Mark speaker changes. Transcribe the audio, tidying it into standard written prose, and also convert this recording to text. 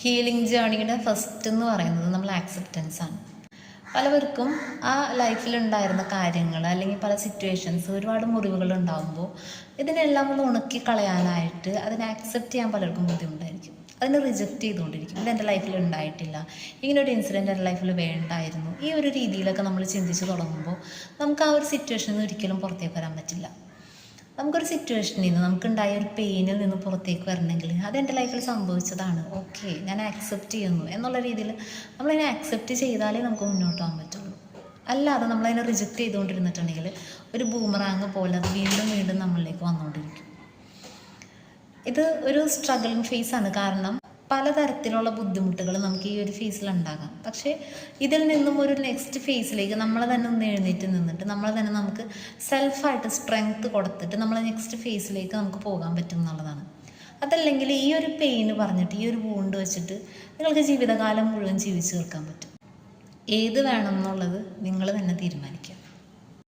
Speaker 1: Healing ജേണിയുടെ first എന്ന് പറയുന്നത് നമ്മൾ ആക്സെപ്റ്റൻസ് ആണ്. പലവർക്കും ആ ലൈഫിലുണ്ടായിരുന്ന കാര്യങ്ങൾ അല്ലെങ്കിൽ പല സിറ്റുവേഷൻസ്, ഒരുപാട് മുറിവുകൾ ഉണ്ടാകുമ്പോൾ ഇതിനെല്ലാം ഒന്ന് ഉണക്കി കളയാനായിട്ട് അതിനെ ആക്സെപ്റ്റ് ചെയ്യാൻ പലർക്കും ബുദ്ധിമുട്ടായിരിക്കും. അതിനെ റിജക്റ്റ് ചെയ്തുകൊണ്ടിരിക്കും. ഇത് എൻ്റെ ലൈഫിൽ ഉണ്ടായിട്ടില്ല, ഇങ്ങനൊരു ഇൻസിഡൻറ്റ് എൻ്റെ ലൈഫിൽ വേണ്ടായിരുന്നു. ഈ ഒരു രീതിയിലൊക്കെ നമ്മൾ ചിന്തിച്ച് തുടങ്ങുമ്പോൾ നമുക്ക് ആ ഒരു സിറ്റുവേഷനിൽ നിന്ന് ഒരിക്കലും പുറത്തേക്ക് വരാൻ പറ്റില്ല. നമുക്കൊരു സിറ്റുവേഷനിൽ നിന്ന്, നമുക്കുണ്ടായ ഒരു പെയിനിൽ നിന്ന് പുറത്തേക്ക് വരണമെങ്കിൽ അത് എൻ്റെ ലൈഫിൽ സംഭവിച്ചതാണ്, ഓക്കെ, ഞാൻ ആക്സെപ്റ്റ് ചെയ്യുന്നു എന്നുള്ള രീതിയിൽ നമ്മളതിനെ ആക്സെപ്റ്റ് ചെയ്താലേ നമുക്ക് മുന്നോട്ട് പോകാൻ പറ്റുള്ളൂ. അല്ലാതെ നമ്മളതിനെ റിജക്റ്റ് ചെയ്തുകൊണ്ടിരുന്നിട്ടുണ്ടെങ്കിൽ ഒരു ബൂമറാങ് പോലെ അത് വീണ്ടും വീണ്ടും നമ്മളിലേക്ക് വന്നുകൊണ്ടിരിക്കും. ഇത് ഒരു സ്ട്രഗിളിങ് ഫേസാണ്. കാരണം പലതരത്തിലുള്ള ബുദ്ധിമുട്ടുകൾ നമുക്ക് ഈ ഒരു ഫേസിലുണ്ടാകാം. പക്ഷേ ഇതിൽ നിന്നും ഒരു നെക്സ്റ്റ് ഫേസിലേക്ക് നമ്മളെ തന്നെ ഒന്ന് എഴുന്നേറ്റ് നിന്നിട്ട് നമ്മളെ തന്നെ നമുക്ക് സെൽഫായിട്ട് സ്ട്രെങ്ത് കൊടുത്തിട്ട് നമ്മളെ നെക്സ്റ്റ് ഫേസിലേക്ക് നമുക്ക് പോകാൻ പറ്റും എന്നുള്ളതാണ്. അതല്ലെങ്കിൽ ഈ ഒരു പെയിന് പറഞ്ഞിട്ട്, ഈ ഒരു വൂണ്ട് വെച്ചിട്ട് നിങ്ങൾക്ക് ജീവിതകാലം മുഴുവൻ ജീവിച്ചു തീർക്കാൻ പറ്റും. ഏത് വേണം എന്നുള്ളത് നിങ്ങൾ തന്നെ തീരുമാനിക്കുക.